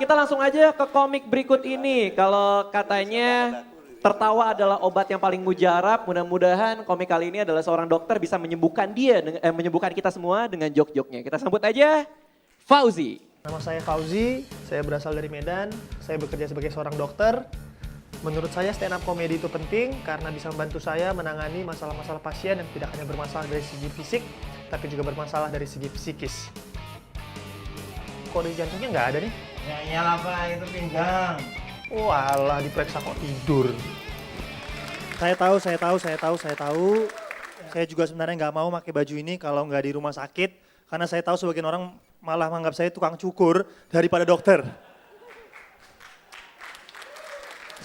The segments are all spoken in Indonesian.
kita langsung aja ke komik berikut ini. Kalau katanya tertawa adalah obat yang paling mujarab, mudah-mudahan komik kali ini adalah seorang dokter bisa menyembuhkan menyembuhkan kita semua dengan jok-joknya. Kita sambut aja Fauzi. Nama saya Fauzi, saya berasal dari Medan, saya bekerja sebagai seorang dokter. Menurut saya stand up comedy itu penting karena bisa membantu saya menangani masalah-masalah pasien yang tidak hanya bermasalah dari segi fisik, tapi juga bermasalah dari segi psikis. Kok di jantungnya nggak ada nih? Ya iyalah Pak, itu pinggang. Walah, diperiksa kok tidur. Saya tahu. Saya juga sebenarnya nggak mau pakai baju ini kalau nggak di rumah sakit. Karena saya tahu sebagian orang malah menganggap saya tukang cukur daripada dokter.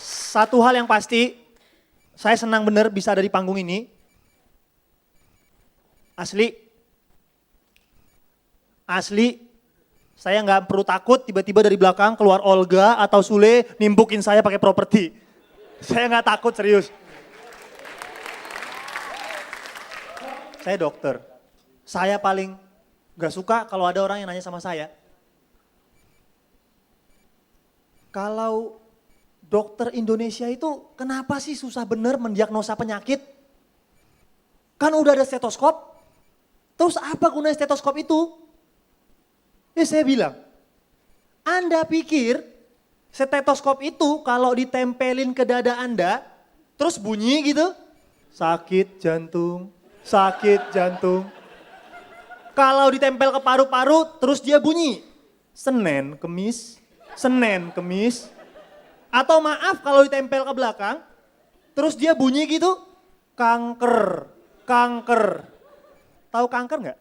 Satu hal yang pasti, saya senang bener bisa ada di panggung ini. Asli. Saya nggak perlu takut tiba-tiba dari belakang keluar Olga atau Sule nimbukin saya pakai properti. Saya nggak takut, serius. Saya dokter. Saya paling nggak suka kalau ada orang yang nanya sama saya, kalau dokter Indonesia itu kenapa sih susah bener mendiagnosa penyakit? Kan udah ada stetoskop. Terus apa gunanya stetoskop itu? Ya saya bilang, Anda pikir stetoskop itu kalau ditempelin ke dada Anda, terus bunyi gitu? Sakit jantung. Kalau ditempel ke paru-paru, terus dia bunyi. Senin, Kemis. Atau maaf kalau ditempel ke belakang, terus dia bunyi gitu, kanker. Tahu kanker nggak?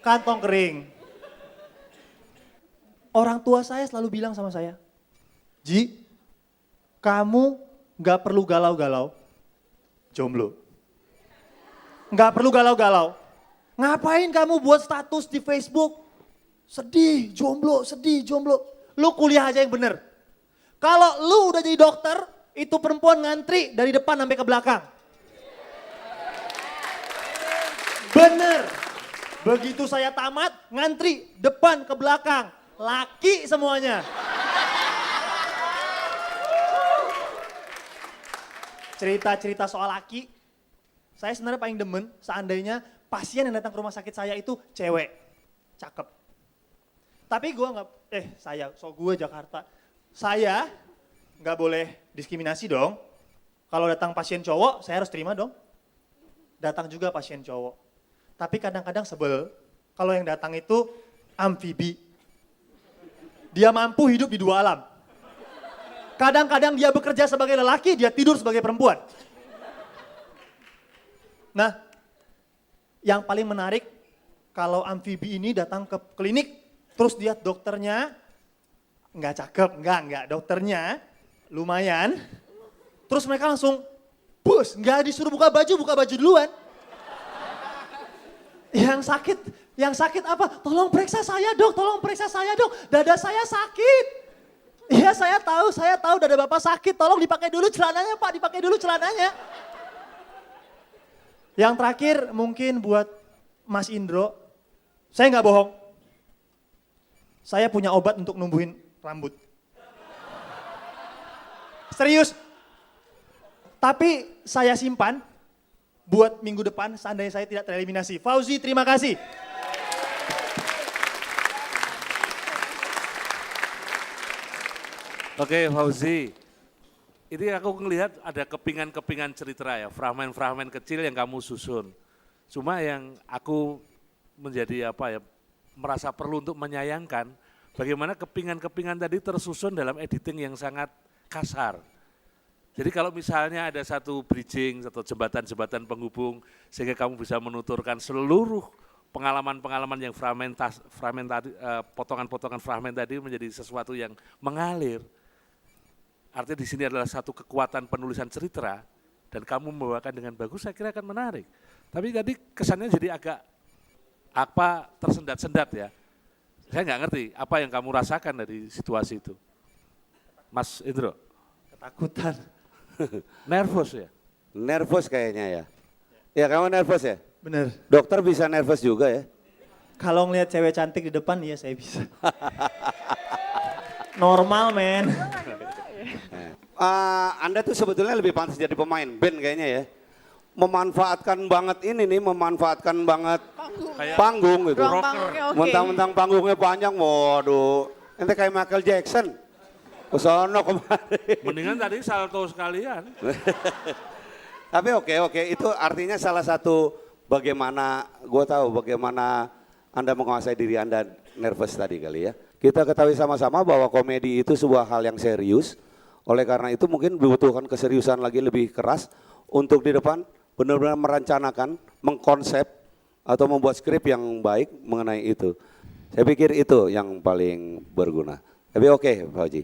Kantong kering. Orang tua saya selalu bilang sama saya, Ji, kamu nggak perlu galau-galau, jomblo. Nggak perlu galau-galau. Ngapain kamu buat status di Facebook? Sedih, jomblo. Lu kuliah aja yang bener. Kalau lu udah jadi dokter, itu perempuan ngantri dari depan sampai ke belakang. Bener. Begitu saya tamat, ngantri depan ke belakang. Laki semuanya. Cerita-cerita soal laki, saya sebenarnya paling demen seandainya pasien yang datang ke rumah sakit saya itu cewek, cakep. Tapi gue gue Jakarta. Saya nggak boleh diskriminasi dong. Kalau datang pasien cowok, saya harus terima dong. Datang juga pasien cowok. Tapi kadang-kadang sebel kalau yang datang itu amfibi. Dia mampu hidup di dua alam. Kadang-kadang dia bekerja sebagai lelaki, dia tidur sebagai perempuan. Nah, yang paling menarik kalau amfibi ini datang ke klinik, terus lihat dokternya, nggak cakep, enggak, dokternya lumayan. Terus mereka langsung, bus, nggak disuruh buka baju duluan. Yang sakit apa? Tolong periksa saya dok, dada saya sakit. Iya saya tahu dada bapak sakit, tolong dipakai dulu celananya pak, Yang terakhir mungkin buat Mas Indro, saya nggak bohong. Saya punya obat untuk numbuhin rambut. Serius. Tapi saya simpan buat minggu depan seandainya saya tidak tereliminasi. Fauzi, terima kasih. Oke Fauzi, ini aku ngelihat ada kepingan-kepingan cerita ya, fragmen-fragmen kecil yang kamu susun. Cuma yang aku menjadi merasa perlu untuk menyayangkan, bagaimana kepingan-kepingan tadi tersusun dalam editing yang sangat kasar. Jadi kalau misalnya ada satu bridging atau jembatan-jembatan penghubung, sehingga kamu bisa menuturkan seluruh pengalaman-pengalaman yang potongan-potongan fragmen tadi menjadi sesuatu yang mengalir. Artinya di sini adalah satu kekuatan penulisan cerita dan kamu membawakan dengan bagus, saya kira akan menarik. Tapi tadi kesannya jadi agak tersendat-sendat ya. Saya nggak ngerti apa yang kamu rasakan dari situasi itu. Mas Indro. Ketakutan. Nervous ya? Nervous kayaknya ya. Ya kamu nervous ya? Bener. Dokter bisa nervous juga ya? Kalau ngelihat cewek cantik di depan, iya saya bisa. Normal men. Anda tuh sebetulnya lebih pantas jadi pemain band kayaknya ya. Memanfaatkan banget ini nih, memanfaatkan banget panggung gitu. Ruang panggungnya oke. Mentang-mentang panggungnya panjang, waduh. Ente kayak Michael Jackson. Kesono kemari. Mendingan tadi salto sekalian. Tapi oke, itu artinya salah satu bagaimana, gue tahu bagaimana Anda menguasai diri Anda nervous tadi kali ya. Kita ketahui sama-sama bahwa komedi itu sebuah hal yang serius. Oleh karena itu mungkin dibutuhkan keseriusan lagi lebih keras untuk di depan benar-benar merencanakan, mengkonsep atau membuat skrip yang baik mengenai itu. Saya pikir itu yang paling berguna. Tapi oke, Pak Haji.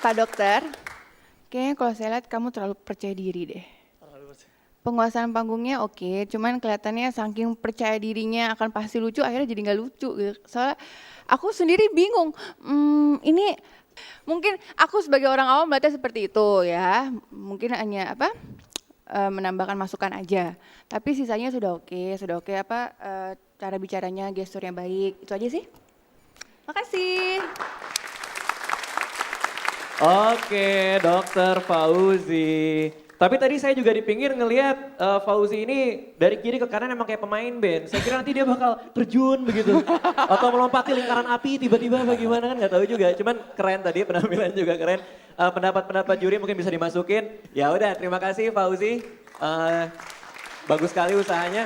Pak Dokter, kayaknya kalau saya lihat kamu terlalu percaya diri deh. Penguasaan panggungnya oke, cuman kelihatannya saking percaya dirinya akan pasti lucu, akhirnya jadi nggak lucu gitu. Soalnya aku sendiri bingung, ini mungkin aku sebagai orang awam melihatnya seperti itu ya, mungkin hanya menambahkan masukan aja. Tapi sisanya sudah oke cara bicaranya, gesturnya baik, itu aja sih. Makasih. Oke, Dokter Fauzi. Tapi tadi saya juga di pinggir ngelihat Fauzi ini dari kiri ke kanan emang kayak pemain band. Saya kira nanti dia bakal terjun begitu. Atau melompati lingkaran api tiba-tiba bagaimana kan nggak tahu juga. Cuman keren tadi, penampilan juga keren. Pendapat-pendapat juri mungkin bisa dimasukin. Ya udah, terima kasih Fauzi. Bagus sekali usahanya.